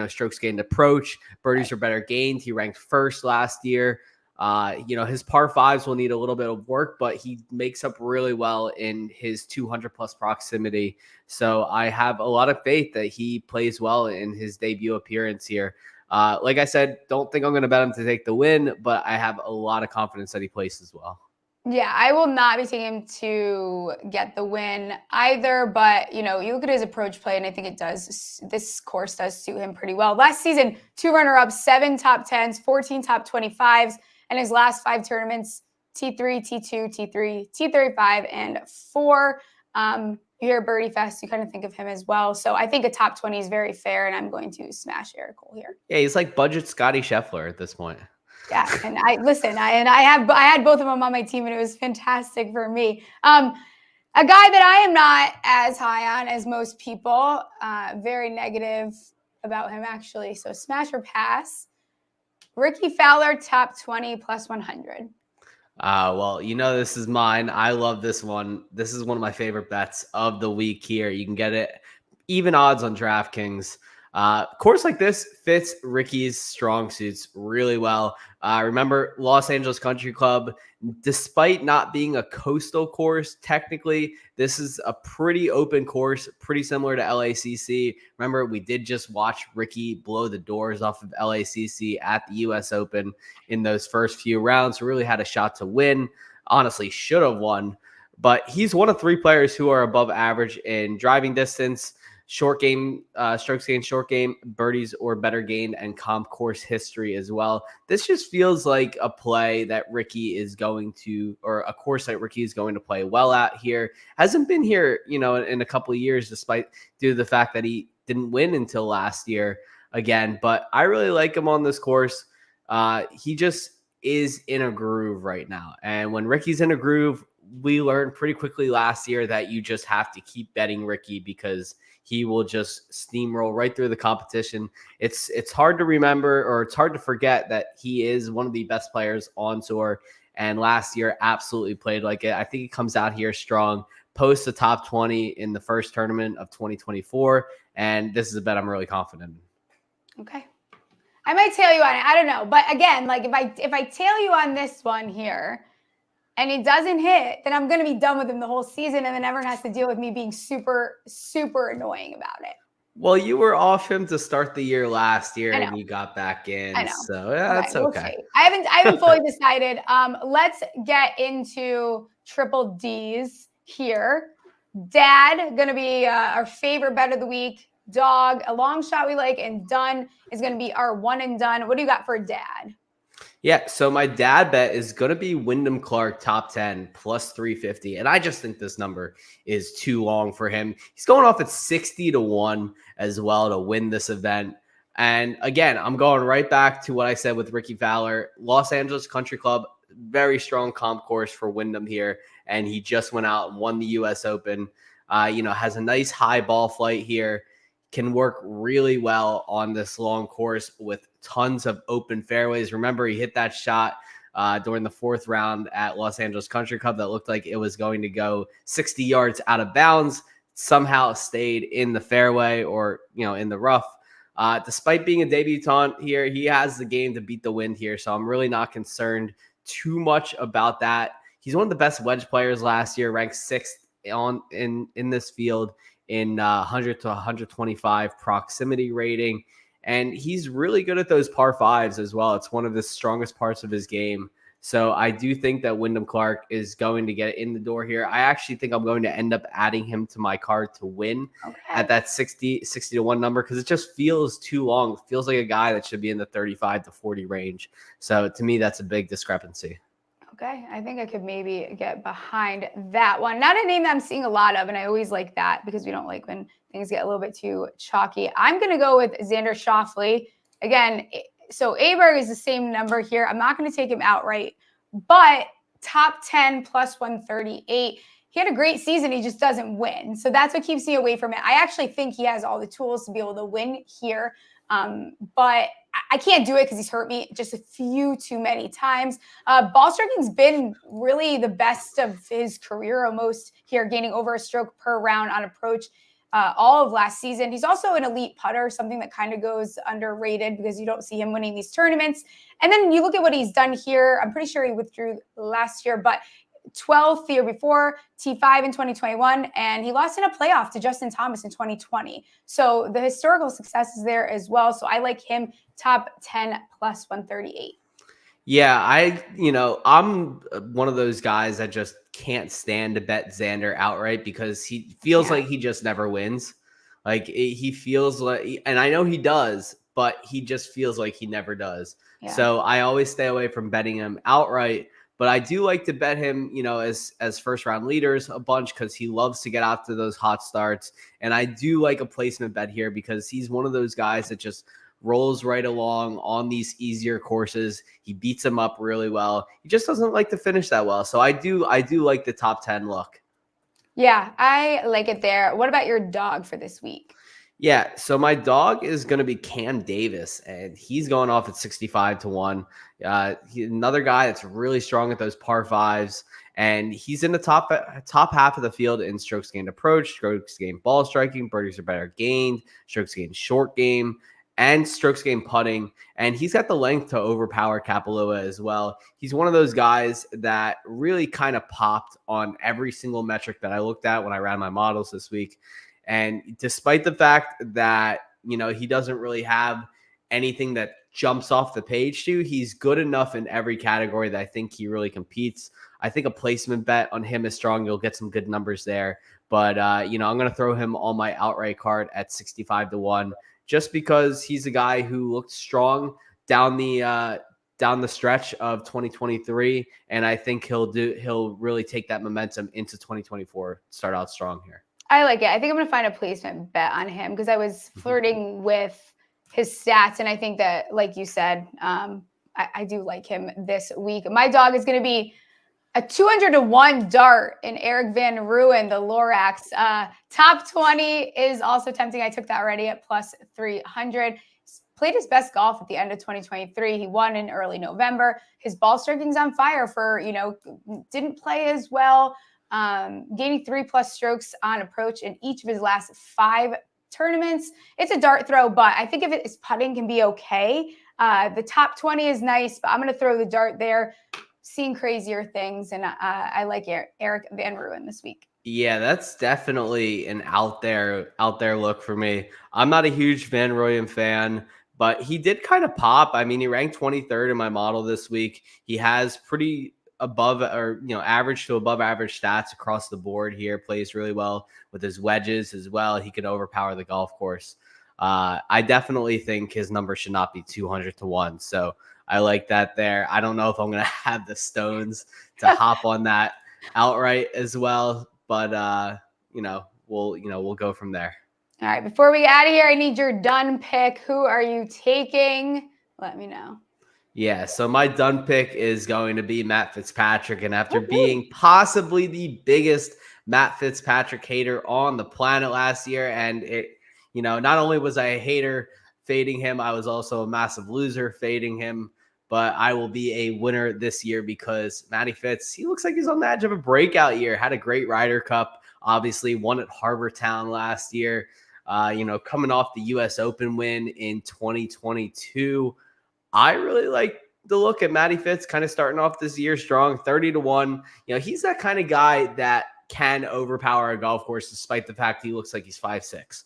strokes gained approach. Birdies are better gained. He ranked first last year. His par fives will need a little bit of work, but he makes up really well in his 200 plus proximity. So I have a lot of faith that he plays well in his debut appearance here. Like I said, don't think I'm going to bet him to take the win, but I have a lot of confidence that he plays as well. Yeah, I will not be taking him to get the win either, but you look at his approach play and I think this course does suit him pretty well. Last season, 2 runner-ups, 7 top 10s, 14 top 25s. And his last 5 tournaments, T3, T2, T3, T35, and 4. You hear Birdie Fest, you kind of think of him as well. So I think a top 20 is very fair, and I'm going to smash Eric Cole here. Yeah, he's like budget Scotty Scheffler at this point. Yeah, and I had both of them on my team, and it was fantastic for me. A guy that I am not as high on as most people, very negative about him actually. So smash or pass. Ricky Fowler, top 20 plus 100. Well, this is mine. I love this one. This is one of my favorite bets of the week here. You can get it even odds on DraftKings. Course like this fits Ricky's strong suits really well. Remember, Los Angeles Country Club, despite not being a coastal course, technically, this is a pretty open course, pretty similar to LACC. Remember, we did just watch Ricky blow the doors off of LACC at the US Open in those first few rounds. Really had a shot to win. Honestly, should have won. But he's one of 3 players who are above average in driving distance. short game, strokes gained, short game, birdies or better gained, and comp course history as well. This just feels like a play that Ricky is going to, or a course that Ricky is going to play well at here. Hasn't been here, in a couple of years, despite due to the fact that he didn't win until last year again. But I really like him on this course. He just is in a groove right now. And when Ricky's in a groove, we learned pretty quickly last year that you just have to keep betting Ricky because he will just steamroll right through the competition. It's hard to remember, or it's hard to forget that he is one of the best players on tour. And last year absolutely played like it. I think he comes out here strong, posts the top 20 in the first tournament of 2024. And this is a bet I'm really confident in. Okay. I might tail you on it. I don't know. But again, like if I tail you on this one here and it doesn't hit, then I'm going to be done with him the whole season. And then everyone has to deal with me being super, super annoying about it. Well, you were off him to start the year last year and you got back in. I know. So yeah, that's okay. I haven't fully decided. Let's get into triple D's here. Dad, going to be our favorite bet of the week. Dog, a long shot we like, and done is going to be our one and done. What do you got for dad? Yeah, so my dad bet is going to be Wyndham Clark top 10 plus 350. And I just think this number is too long for him. He's going off at 60-1 as well to win this event. And again, I'm going right back to what I said with Ricky Fowler. Los Angeles Country Club, very strong comp course for Wyndham here. And he just went out and won the U.S. Open. Has a nice high ball flight here. Can work really well on this long course with tons of open fairways. Remember, he hit that shot during the fourth round at Los Angeles Country Club that looked like it was going to go 60 yards out of bounds, somehow stayed in the fairway or, in the rough. Despite being a debutant here, he has the game to beat the wind here. So I'm really not concerned too much about that. He's one of the best wedge players last year, ranked 6th in this field in 100 to 125 proximity rating. And he's really good at those par fives as well. It's one of the strongest parts of his game. So I do think that Wyndham Clark is going to get in the door here. I actually think I'm going to end up adding him to my card to win at that 60-1 number because it just feels too long. It feels like a guy that should be in the 35 to 40 range. So to me, that's a big discrepancy. Okay, I think I could maybe get behind that one. Not a name that I'm seeing a lot of, and I always like that because we don't like when things get a little bit too chalky. I'm going to go with Xander Schauffele. Again, so Aberg is the same number here. I'm not going to take him outright, but top 10 plus 138. He had a great season. He just doesn't win. So that's what keeps me away from it. I actually think he has all the tools to be able to win here. But I can't do it because he's hurt me just a few too many times. Ball striking's been really the best of his career almost here, gaining over a stroke per round on approach all of last season. He's also an elite putter, something that kind of goes underrated because you don't see him winning these tournaments. And then you look at what he's done here. I'm pretty sure he withdrew last year, but 12th the year before, T5 in 2021, and he lost in a playoff to Justin Thomas in 2020. So the historical success is there as well. So I like him top 10 plus 138. Yeah, I'm one of those guys that just can't stand to bet Xander outright because he feels like he just never wins. Like he feels like, and I know he does, but he just feels like he never does. Yeah. So I always stay away from betting him outright. But I do like to bet him, as first round leaders a bunch because he loves to get out to those hot starts. And I do like a placement bet here because he's one of those guys that just rolls right along on these easier courses. He beats them up really well. He just doesn't like to finish that well. So I do like the top 10 look. Yeah, I like it there. What about your dog for this week? Yeah, so my dog is going to be Cam Davis, and he's going off at 65-1. He's another guy that's really strong at those par fives, and he's in the top half of the field in strokes gained approach, strokes gained ball striking, birdies are better gained, strokes gained short game, and strokes gained putting. And he's got the length to overpower Kapalua as well. He's one of those guys that really kind of popped on every single metric that I looked at when I ran my models this week. And despite the fact that, he doesn't really have anything that jumps off the page to, he's good enough in every category that I think he really competes. I think a placement bet on him is strong. You'll get some good numbers there. But, I'm going to throw him on my outright card at 65-1, just because he's a guy who looked strong down the stretch of 2023. And I think he'll really take that momentum into 2024, start out strong here. I like it. I think I'm going to find a placement bet on him because I was flirting with his stats. And I think that, like you said, I do like him this week. My dog is going to be a 200-1 dart in Eric Van Rooyen, the Lorax. Top 20 is also tempting. I took that already at plus 300. Played his best golf at the end of 2023. He won in early November. His ball striking's on fire for, didn't play as well. Gaining 3+ strokes on approach in each of his last 5 tournaments. It's a dart throw, but I think if his putting can be okay. The top 20 is nice, but I'm going to throw the dart there. Seen crazier things, and I like Eric Van Rooyen this week. Yeah, that's definitely an out there look for me. I'm not a huge Van Rooyen fan, but he did kind of pop. I mean, he ranked 23rd in my model this week. He has pretty above or average to above average stats across the board here. Plays really well with his wedges as well. He can overpower the golf course. I definitely think his number should not be 200-1. So I like that there. I don't know if I'm going to have the stones to hop on that outright as well, but we'll go from there. All right, before we get out of here, I need your done pick. Who are you taking? Let me know. Yeah, so my done pick is going to be Matt Fitzpatrick, and after being possibly the biggest Matt Fitzpatrick hater on the planet last year, and not only was I a hater fading him, I was also a massive loser fading him. But I will be a winner this year because Matty Fitz, he looks like he's on the edge of a breakout year. Had a great Ryder Cup, obviously won at Harbour Town last year. Coming off the U.S. Open win in 2022. I really like the look at Matty Fitz kind of starting off this year strong, 30-1. He's that kind of guy that can overpower a golf course despite the fact he looks like he's 5'6".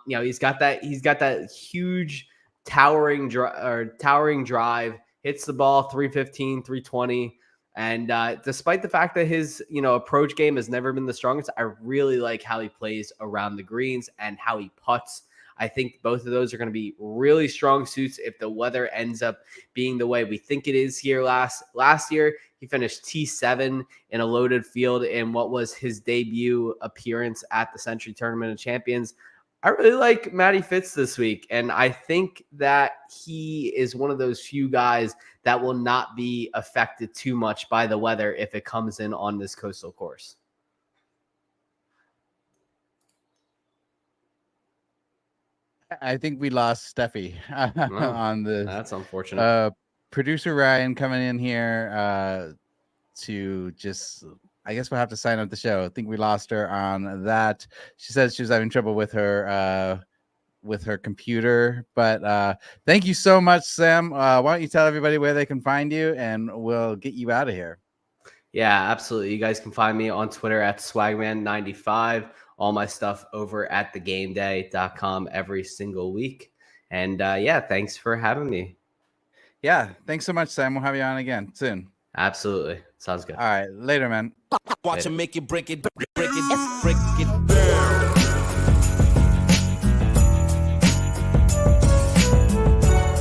He's got that huge towering drive, hits the ball 315, 320. And despite the fact that his, approach game has never been the strongest, I really like how he plays around the greens and how he putts. I think both of those are going to be really strong suits if the weather ends up being the way we think it is here. Last year, he finished T7 in a loaded field in what was his debut appearance at the Sentry Tournament of Champions. I really like Matty Fitz this week, and I think that he is one of those few guys that will not be affected too much by the weather if it comes in on this coastal course. I think we lost Stephie on the. That's unfortunate. Producer Ryan coming in here to just. I guess we'll have to sign up the show. I think we lost her on that. She said she was having trouble with her computer. But thank you so much, Sam. Why don't you tell everybody where they can find you, and we'll get you out of here. Yeah, absolutely. You guys can find me on Twitter at swagman95. All my stuff over at thegameday.com every single week. And thanks for having me. Yeah, thanks so much, Sam. We'll have you on again soon. Absolutely. Sounds good. All right. Later, man. Watch him make it, break it, break it, break it.